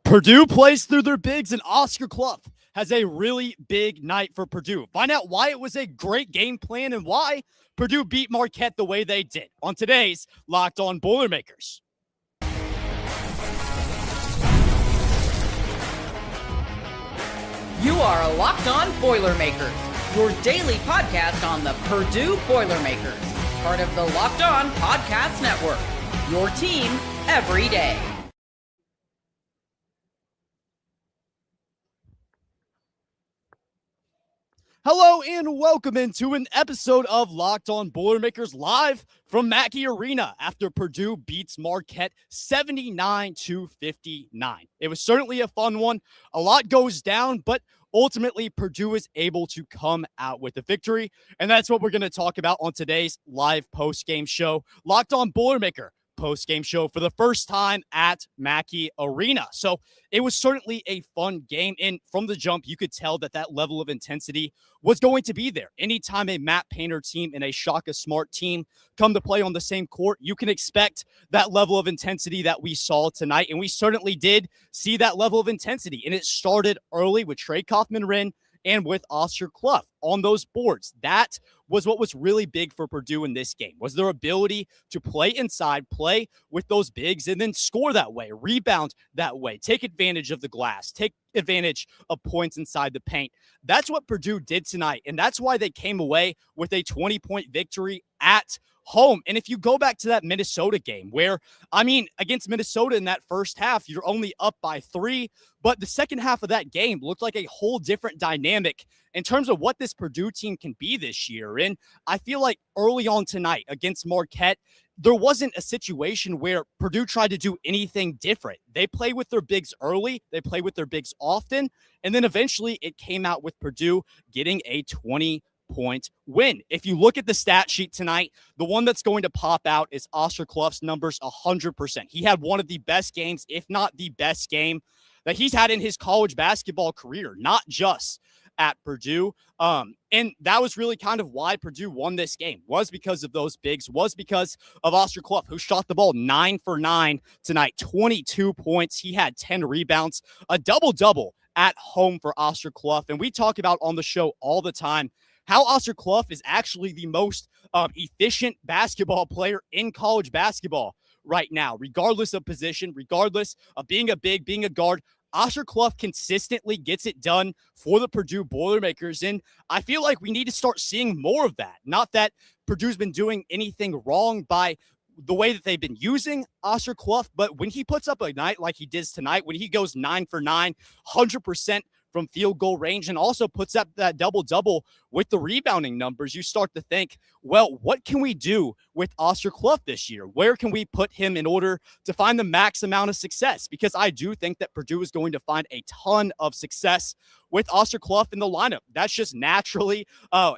Purdue plays through their bigs, and Oscar Clough has a really big night for Purdue. Find out why it was a great game plan and why Purdue beat Marquette the way they did on today's Locked On Boilermakers. You are Locked On Boilermakers, your daily podcast on the Purdue Boilermakers, part of the Locked On Podcast Network, your team every day. Hello and welcome into an episode of Locked On Boilermakers live from Mackey Arena after Purdue beats Marquette 79-59. It was certainly a fun one. A lot goes down, but ultimately Purdue is able to come out with a victory, and that's what we're going to talk about on today's live post-game show. Locked On Boilermaker post-game show for the first time at Mackey Arena. So it was certainly a fun game, and from the jump, you could tell that that level of intensity was going to be there. Anytime a Matt Painter team and a Shaka Smart team come to play on the same court, you can expect that level of intensity that we saw tonight, and we certainly did see that level of intensity, and it started early with Trey Kaufman-Renn and with Oscar Clough on those boards. That was what was really big for Purdue in this game, was their ability to play inside, play with those bigs, and then score that way, rebound that way, take advantage of the glass, take advantage of points inside the paint. That's what Purdue did tonight, and that's why they came away with a 20-point victory at home. And if you go back to that Minnesota game where, against Minnesota in that first half, you're only up by 3, but the second half of that game looked like a whole different dynamic in terms of what this Purdue team can be this year. And I feel like early on tonight against Marquette, there wasn't a situation where Purdue tried to do anything different. They play with their bigs early, they play with their bigs often, and then eventually it came out with Purdue getting a 20-point win. If you look at the stat sheet tonight, the one that's going to pop out is Oscar Clough's numbers 100%. He had one of the best games, if not the best game, that he's had in his college basketball career, not just at Purdue. And that was really kind of why Purdue won this game, was because of those bigs, was because of Oscar Clough, who shot the ball 9 for 9 tonight, 22 points. He had 10 rebounds, a double-double at home for Oscar Clough. And we talk about on the show all the time how Oscar Clough is actually the most efficient basketball player in college basketball right now, regardless of position, regardless of being a big, being a guard. Oscar Clough consistently gets it done for the Purdue Boilermakers, and I feel like we need to start seeing more of that. Not that Purdue's been doing anything wrong by the way that they've been using Oscar Clough, but when he puts up a night like he did tonight, when he goes 9 for 9, 100% from field goal range, and also puts up that double-double with the rebounding numbers, you start to think, well, what can we do with Oscar Clough this year? Where can we put him in order to find the max amount of success? Because I do think that Purdue is going to find a ton of success with Oscar Clough in the lineup. That's just naturally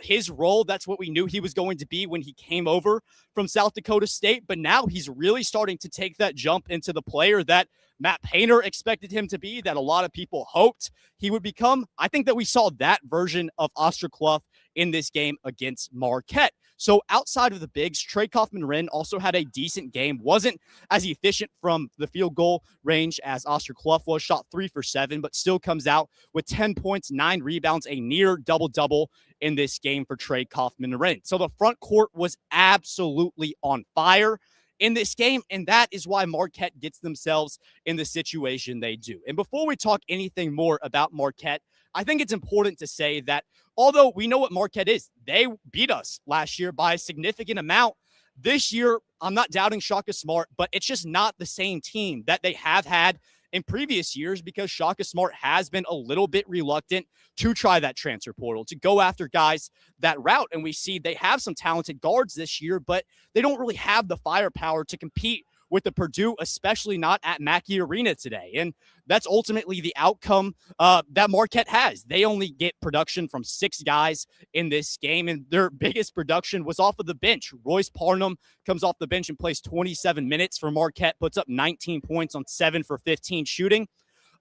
his role. That's what we knew he was going to be when he came over from South Dakota State. But now he's really starting to take that jump into the player that Matt Painter expected him to be, that a lot of people hoped he would become. I think that we saw that version of Oscar Clough in this game against Marquette. So outside of the bigs, Trey Kaufman-Renn also had a decent game. Wasn't as efficient from the field goal range as Oscar Clough was. Shot 3 for 7, but still comes out with 10 points, 9 rebounds, a near double-double in this game for Trey Kaufman-Renn. So the front court was absolutely on fire in this game, and that is why Marquette gets themselves in the situation they do. And before we talk anything more about Marquette, I think it's important to say that although we know what Marquette is, they beat us last year by a significant amount. This year, I'm not doubting Shaka Smart, but it's just not the same team that they have had in previous years, because Shaka Smart has been a little bit reluctant to try that transfer portal, to go after guys that route. And we see they have some talented guards this year, but they don't really have the firepower to compete with the Purdue, especially not at Mackey Arena today. And that's ultimately the outcome that Marquette has. They only get production from 6 guys in this game, and their biggest production was off of the bench. Royce Parnham comes off the bench and plays 27 minutes for Marquette, puts up 19 points on 7 for 15 shooting.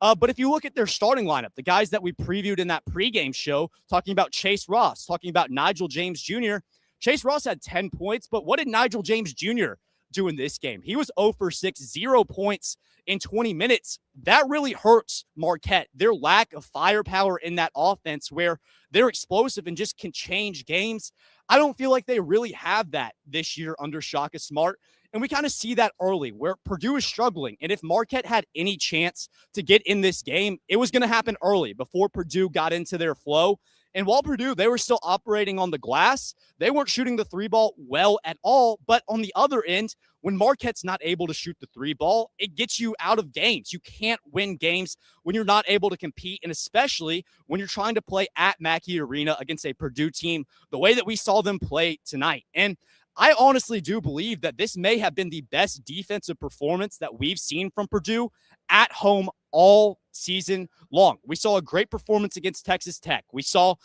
But if you look at their starting lineup, the guys that we previewed in that pregame show, talking about Chase Ross, talking about Nigel James Jr., Chase Ross had 10 points, but what did Nigel James Jr. do in this game. He was 0 for 6, 0 points in 20 minutes. That really hurts Marquette. Their lack of firepower in that offense where they're explosive and just can change games. I don't feel like they really have that this year under Shaka Smart. And we kind of see that early where Purdue is struggling. And if Marquette had any chance to get in this game, it was going to happen early before Purdue got into their flow. And while Purdue, they were still operating on the glass, they weren't shooting the three ball well at all. But on the other end, when Marquette's not able to shoot the three ball, it gets you out of games. You can't win games when you're not able to compete, and especially when you're trying to play at Mackey Arena against a Purdue team the way that we saw them play tonight. And I honestly do believe that this may have been the best defensive performance that we've seen from Purdue at home all season long. We saw a great performance against Texas Tech. We saw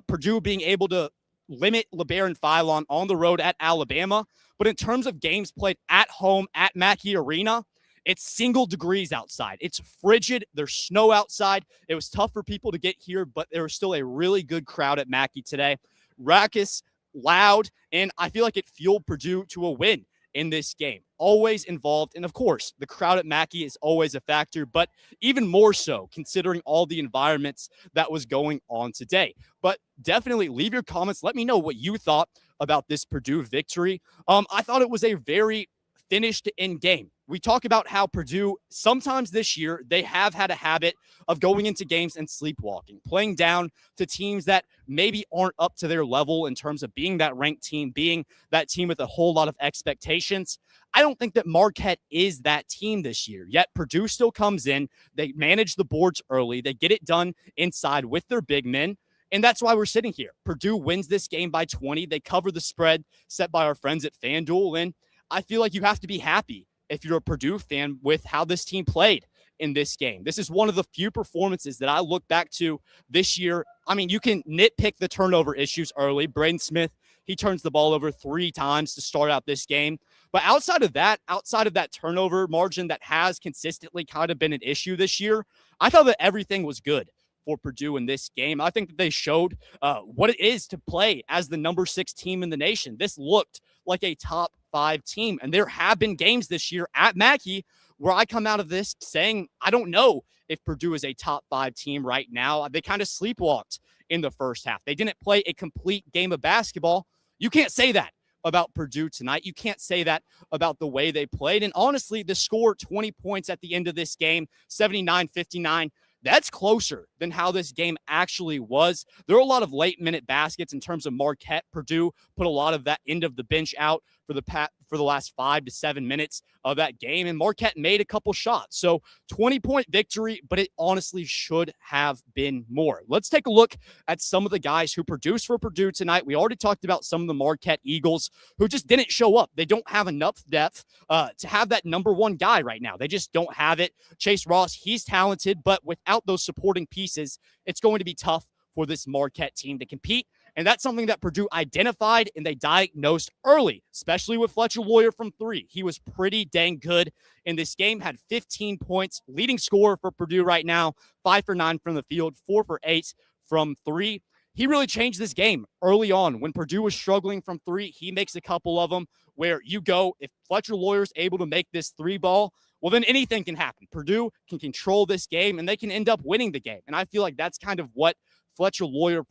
Purdue being able to limit LeBaron Philon on the road at Alabama. But in terms of games played at home at Mackey Arena, it's single degrees outside. It's frigid. There's snow outside. It was tough for people to get here, but there was still a really good crowd at Mackey today. Raucous, loud, and I feel like it fueled Purdue to a win in this game. Always involved, and of course, the crowd at Mackey is always a factor, but even more so considering all the environments that was going on today. But definitely leave your comments. Let me know what you thought about this Purdue victory. I thought it was a very finished in game. We talk about how Purdue, sometimes this year, they have had a habit of going into games and sleepwalking, playing down to teams that maybe aren't up to their level in terms of being that ranked team, being that team with a whole lot of expectations. I don't think that Marquette is that team this year, yet Purdue still comes in. They manage the boards early. They get it done inside with their big men. And that's why we're sitting here. Purdue wins this game by 20. They cover the spread set by our friends at FanDuel. And I feel like you have to be happy if you're a Purdue fan with how this team played in this game. This is one of the few performances that I look back to this year. I mean, you can nitpick the turnover issues early. Braden Smith, he turns the ball over 3 times to start out this game. But outside of that turnover margin that has consistently kind of been an issue this year, I thought that everything was good for Purdue in this game. I think that they showed what it is to play as the number 6 team in the nation. This looked like a top 5 team. And there have been games this year at Mackey where I come out of this saying, I don't know if Purdue is a top 5 team right now. They kind of sleepwalked in the first half. They didn't play a complete game of basketball. You can't say that about Purdue tonight. You can't say that about the way they played. And honestly, the score, 20 points at the end of this game, 79-59, that's closer than how this game actually was. There are a lot of late-minute baskets in terms of Marquette. Purdue put a lot of that end of the bench out for the last 5 to 7 minutes of that game, and Marquette made a couple shots. So 20-point victory, but it honestly should have been more. Let's take a look at some of the guys who produced for Purdue tonight. We already talked about some of the Marquette Eagles who just didn't show up. They don't have enough depth to have that number 1 guy right now. They just don't have it. Chase Ross, he's talented, but without those supporting pieces, it's going to be tough for this Marquette team to compete. And that's something that Purdue identified and they diagnosed early, especially with Fletcher Loyer from 3. He was pretty dang good in this game, had 15 points, leading scorer for Purdue right now, 5 for 9 from the field, 4 for 8 from 3. He really changed this game early on. When Purdue was struggling from 3, he makes a couple of them where you go, if Fletcher Loyer's able to make this 3 ball, well, then anything can happen. Purdue can control this game, and they can end up winning the game. And I feel like that's kind of what Fletcher Loyer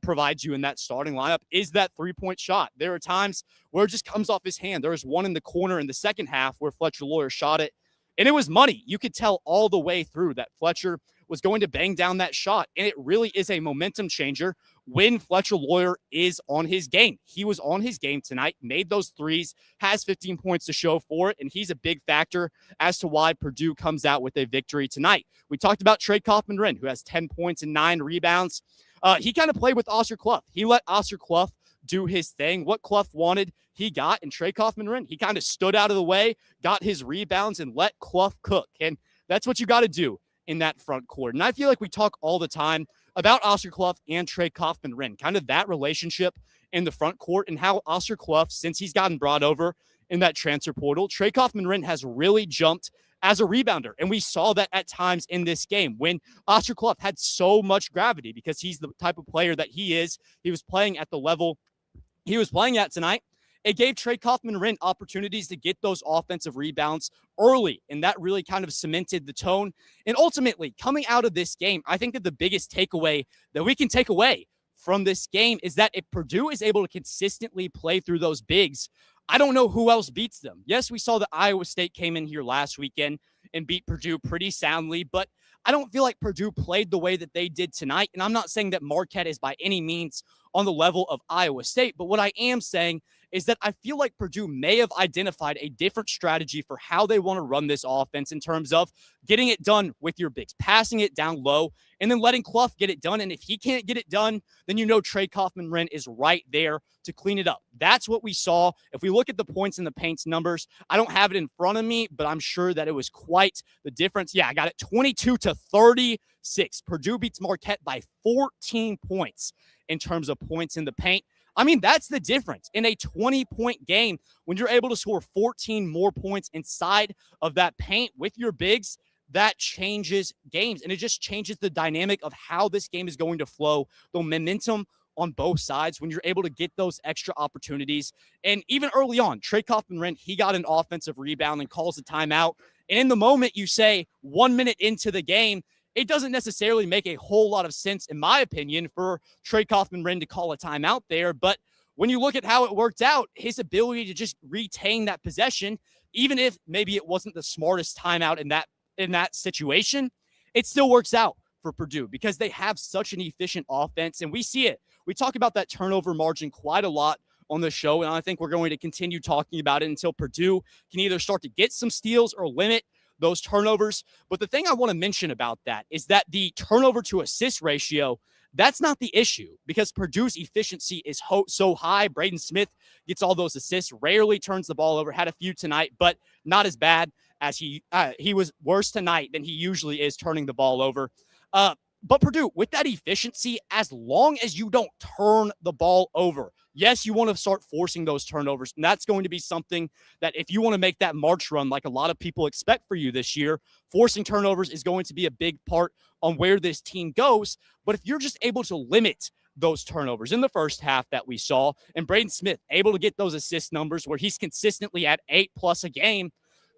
provides you in that starting lineup, is that 3-point shot. There are times where it just comes off his hand. There was one in the corner in the second half where Fletcher Loyer shot it, and it was money. You could tell all the way through that Fletcher was going to bang down that shot, and it really is a momentum changer when Fletcher Loyer is on his game. He was on his game tonight, made those threes, has 15 points to show for it, and he's a big factor as to why Purdue comes out with a victory tonight. We talked about Trey Kaufman-Renn, who has 10 points and 9 rebounds. He kind of played with Oscar Clough. He let Oscar Clough do his thing. What Clough wanted, he got, and Trey Kaufman-Renn, he kind of stood out of the way, got his rebounds, and let Clough cook. And that's what you got to do in that front court. And I feel like we talk all the time about Oscar Clough and Trey Kaufman-Renn, kind of that relationship in the front court and how Oscar Clough, since he's gotten brought over in that transfer portal, Trey Kaufman-Renn has really jumped as a rebounder. And we saw that at times in this game when Oscar Clough had so much gravity because he's the type of player that he is. He was playing at the level he was playing at tonight. it gave Trey Kaufman-Renn opportunities to get those offensive rebounds early, and that really kind of cemented the tone. And ultimately, coming out of this game, I think that the biggest takeaway that we can take away from this game is that if Purdue is able to consistently play through those bigs, I don't know who else beats them. Yes, we saw that Iowa State came in here last weekend and beat Purdue pretty soundly, but I don't feel like Purdue played the way that they did tonight. And I'm not saying that Marquette is by any means on the level of Iowa State, but what I am saying is that I feel like Purdue may have identified a different strategy for how they want to run this offense in terms of getting it done with your bigs, passing it down low, and then letting Clough get it done. And if he can't get it done, then you know Trey Kaufman-Renn is right there to clean it up. That's what we saw. If we look at the points in the paints numbers, I don't have it in front of me, but I'm sure that it was quite the difference. Yeah, I got it 22-36. Purdue beats Marquette by 14 points in terms of points in the paint. I mean, that's the difference in a 20-point game when you're able to score 14 more points inside of that paint with your bigs. That changes games, and it just changes the dynamic of how this game is going to flow, the momentum on both sides when you're able to get those extra opportunities. And even early on, Trey Kaufman-Renn, he got an offensive rebound and calls a timeout. And in the moment, you say 1 minute into the game, it doesn't necessarily make a whole lot of sense, in my opinion, for Trey Kaufman-Renn to call a timeout there. But when you look at how it worked out, his ability to just retain that possession, even if maybe it wasn't the smartest timeout in that situation, it still works out for Purdue because they have such an efficient offense. And we see it. We talk about that turnover margin quite a lot on the show, and I think we're going to continue talking about it until Purdue can either start to get some steals or limit those turnovers. But the thing I want to mention about that is that the turnover to assist ratio, that's not the issue because Purdue's efficiency is so high. Braden Smith gets all those assists, rarely turns the ball over, had a few tonight, but not as bad as he was worse tonight than he usually is turning the ball over. But Purdue, with that efficiency, as long as you don't turn the ball over, yes, you want to start forcing those turnovers. And that's going to be something that if you want to make that March run like a lot of people expect for you this year, forcing turnovers is going to be a big part on where this team goes. But if you're just able to limit those turnovers in the first half that we saw, and Braden Smith able to get those assist numbers where he's consistently at 8+ a game,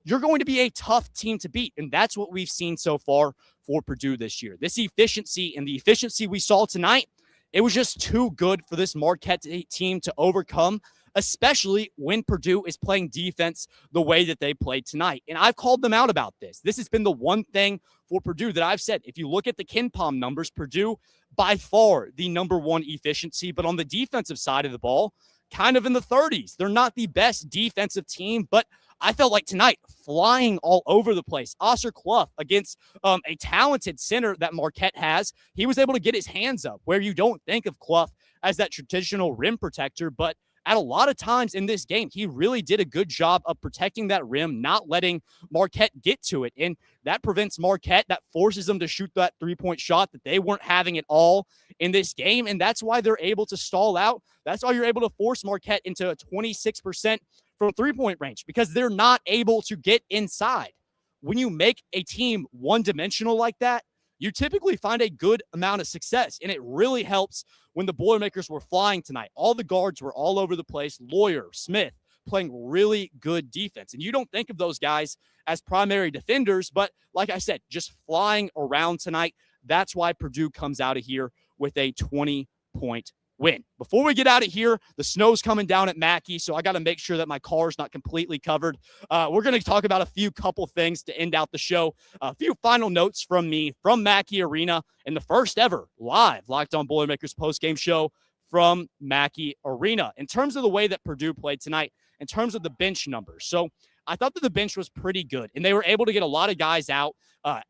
you're going to be a tough team to beat. And that's what we've seen so far for Purdue this year. This efficiency and the efficiency we saw tonight, it was just too good for this Marquette team to overcome, especially when Purdue is playing defense the way that they played tonight. And I've called them out about this. This has been the one thing for Purdue that I've said. If you look at the KenPom numbers, Purdue, by far the number one efficiency, but on the defensive side of the ball, kind of in the 30s. They're not the best defensive team, but I felt like tonight, flying all over the place. Oscar Clough against a talented center that Marquette has, he was able to get his hands up where you don't think of Clough as that traditional rim protector, but at a lot of times in this game, he really did a good job of protecting that rim, not letting Marquette get to it. And that prevents Marquette, that forces them to shoot that three-point shot that they weren't having at all in this game. And that's why they're able to stall out. That's why you're able to force Marquette into a 26% from three-point range because they're not able to get inside. When you make a team one-dimensional like that, you typically find a good amount of success, and it really helps when the Boilermakers were flying tonight. All the guards were all over the place. Lawyer, Smith, playing really good defense. And you don't think of those guys as primary defenders, but like I said, just flying around tonight. That's why Purdue comes out of here with a 20-point win. Before we get out of here, the snow's coming down at Mackey, so I got to make sure that my car's not completely covered. We're going to talk about a couple things to end out the show. A few final notes from me from Mackey Arena in the first ever live Locked On Boilermakers postgame show from Mackey Arena. In terms of the way that Purdue played tonight, in terms of the bench numbers, so I thought that the bench was pretty good, and they were able to get a lot of guys out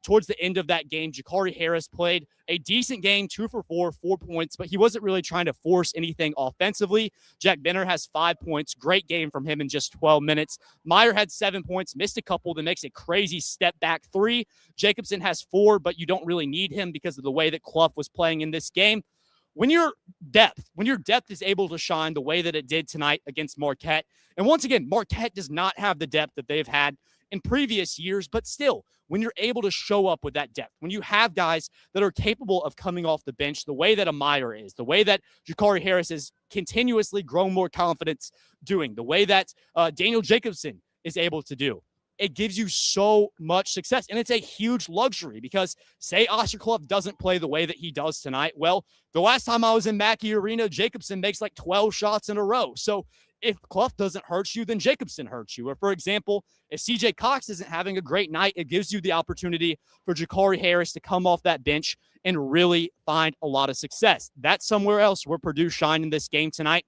towards the end of that game. Ja'Cory Harris played a decent game, 2 for 4, 4 points, but he wasn't really trying to force anything offensively. Jack Benner has 5 points. Great game from him in just 12 minutes. Meyer had 7 points, missed a couple that makes a crazy step back 3. Jacobson has 4, but you don't really need him because of the way that Clough was playing in this game. When your depth is able to shine the way that it did tonight against Marquette, and once again, Marquette does not have the depth that they've had in previous years, but still, when you're able to show up with that depth, when you have guys that are capable of coming off the bench the way that Amaya is, the way that Jakari Harris has continuously grown more confidence doing, the way that Daniel Jacobson is able to do, it gives you so much success. And it's a huge luxury because say Oscar Clough doesn't play the way that he does tonight. Well, the last time I was in Mackey Arena, Jacobson makes like 12 shots in a row. So if Clough doesn't hurt you, then Jacobson hurts you. Or for example, if CJ Cox isn't having a great night, it gives you the opportunity for Jakari Harris to come off that bench and really find a lot of success. That's somewhere else where Purdue shined in this game tonight.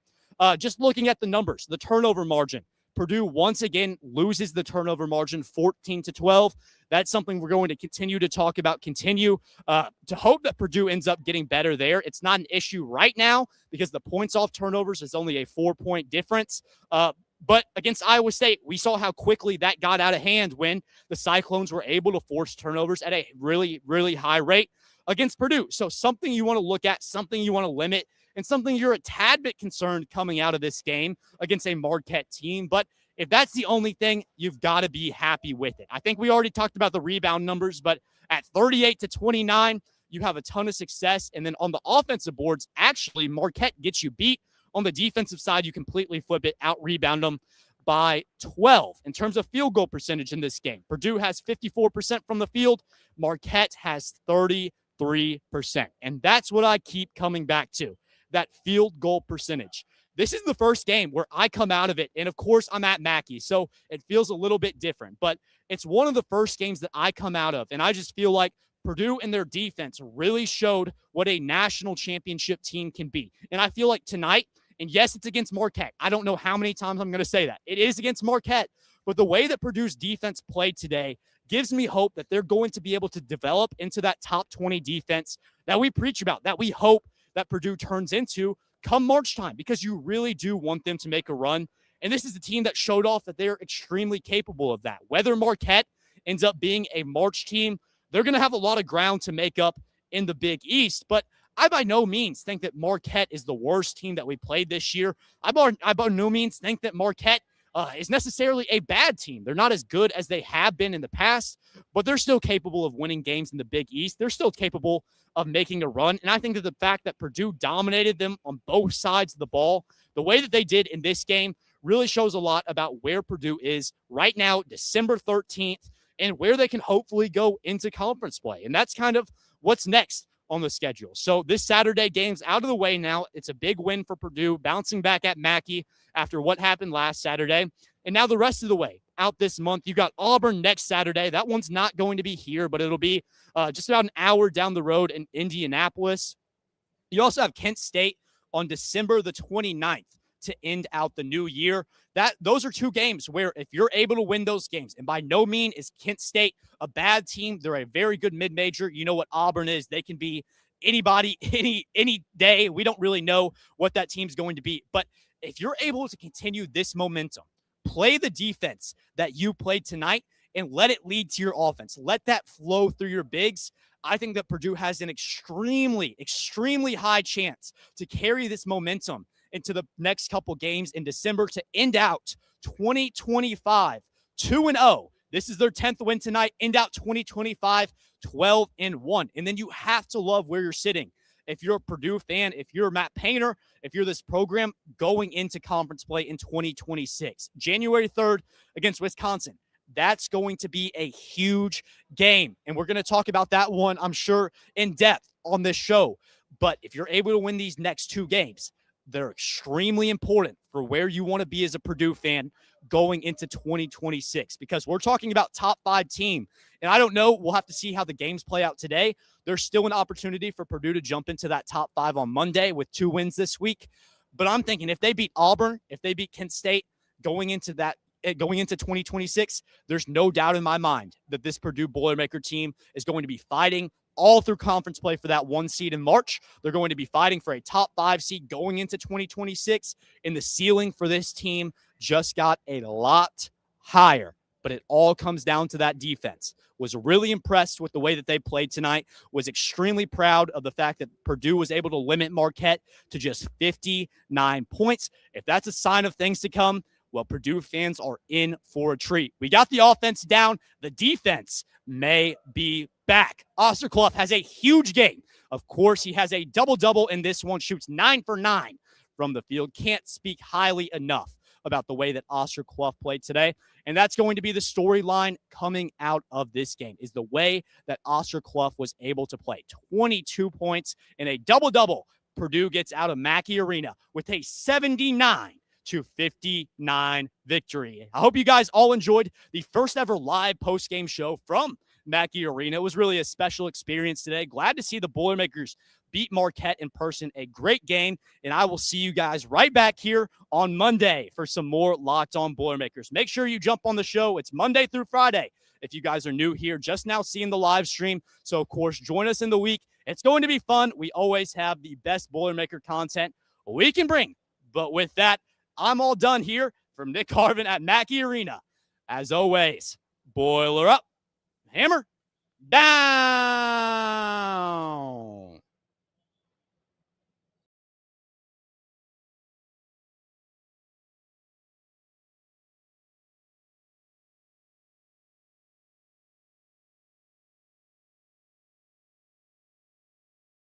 Just looking at the numbers, the turnover margin, Purdue once again loses the turnover margin 14-12. That's something we're going to continue to talk about, continue to hope that Purdue ends up getting better there. It's not an issue right now because the points off turnovers is only a 4-point difference. But against Iowa State, we saw how quickly that got out of hand when the Cyclones were able to force turnovers at a really, really high rate against Purdue. So something you want to look at, something you want to limit, and something you're a tad bit concerned coming out of this game against a Marquette team. But if that's the only thing, you've got to be happy with it. I think we already talked about the rebound numbers, but at 38-29, you have a ton of success. And then on the offensive boards, actually, Marquette gets you beat. On the defensive side, you completely flip it, out-rebound them by 12. In terms of field goal percentage in this game, Purdue has 54% from the field. Marquette has 33%. And that's what I keep coming back to. That field goal percentage. This is the first game where I come out of it, and of course I'm at Mackey, so it feels a little bit different, but it's one of the first games that I come out of, and I just feel like Purdue and their defense really showed what a national championship team can be. And I feel like tonight, and yes, it's against Marquette. I don't know how many times I'm going to say that. It is against Marquette, but the way that Purdue's defense played today gives me hope that they're going to be able to develop into that top 20 defense that we preach about, that we hope that Purdue turns into come March time, because you really do want them to make a run. And this is the team that showed off that they're extremely capable of that. Whether Marquette ends up being a March team, they're going to have a lot of ground to make up in the Big East. But I by no means think that Marquette is the worst team that we played this year. I by no means think that Marquette is necessarily a bad team. They're not as good as they have been in the past, but they're still capable of winning games in the Big East. They're still capable of making a run. And I think that the fact that Purdue dominated them on both sides of the ball, the way that they did in this game, really shows a lot about where Purdue is right now, December 13th, and where they can hopefully go into conference play. And that's kind of what's next on the schedule. So this Saturday game's out of the way now. It's a big win for Purdue, bouncing back at Mackey after what happened last Saturday. And now the rest of the way out this month, you've got Auburn next Saturday. That one's not going to be here, but it'll be just about an hour down the road in Indianapolis. You also have Kent State on December the 29th to end out the new year. Those are two games where if you're able to win those games, and by no means is Kent State a bad team. They're a very good mid-major. You know what Auburn is. They can be anybody, any day. We don't really know what that team's going to be. But if you're able to continue this momentum, play the defense that you played tonight, and let it lead to your offense, let that flow through your bigs, I think that Purdue has an extremely, extremely high chance to carry this momentum into the next couple games in December to end out 2025 2-0. This is their 10th win tonight. End out 2025 12-1. And then you have to love where you're sitting. If you're a Purdue fan, if you're Matt Painter, if you're this program going into conference play in 2026, January 3rd against Wisconsin, that's going to be a huge game. And we're going to talk about that one, I'm sure, in depth on this show. But if you're able to win these next two games, they're extremely important for where you want to be as a Purdue fan going into 2026, because we're talking about top 5 team. And I don't know, we'll have to see how the games play out today. There's still an opportunity for Purdue to jump into that top 5 on Monday with 2 wins this week. But I'm thinking if they beat Auburn, if they beat Kent State going into 2026, there's no doubt in my mind that this Purdue Boilermaker team is going to be fighting all through conference play for that 1 seed in March. They're going to be fighting for a top 5 seed going into 2026. And the ceiling for this team just got a lot higher. But it all comes down to that defense. Was really impressed with the way that they played tonight. Was extremely proud of the fact that Purdue was able to limit Marquette to just 59 points. If that's a sign of things to come, well, Purdue fans are in for a treat. We got the offense down. The defense may be back. Osterkloff has a huge game. Of course, he has a double-double in this one, shoots 9 for 9 from the field. Can't speak highly enough about the way that Osterkloff played today. And that's going to be the storyline coming out of this game, is the way that Osterkloff was able to play. 22 points in a double-double. Purdue gets out of Mackey Arena with a 79-59 victory. I hope you guys all enjoyed the first ever live post-game show from Mackey Arena. It was really a special experience today. Glad to see the Boilermakers beat Marquette in person. A great game, and I will see you guys right back here on Monday for some more Locked On Boilermakers. Make sure you jump on the show. It's Monday through Friday. If you guys are new here, just now seeing the live stream, so of course, join us in the week. It's going to be fun. We always have the best Boilermaker content we can bring. But with that, I'm all done here from Nick Harvin at Mackey Arena. As always, boiler up, hammer down.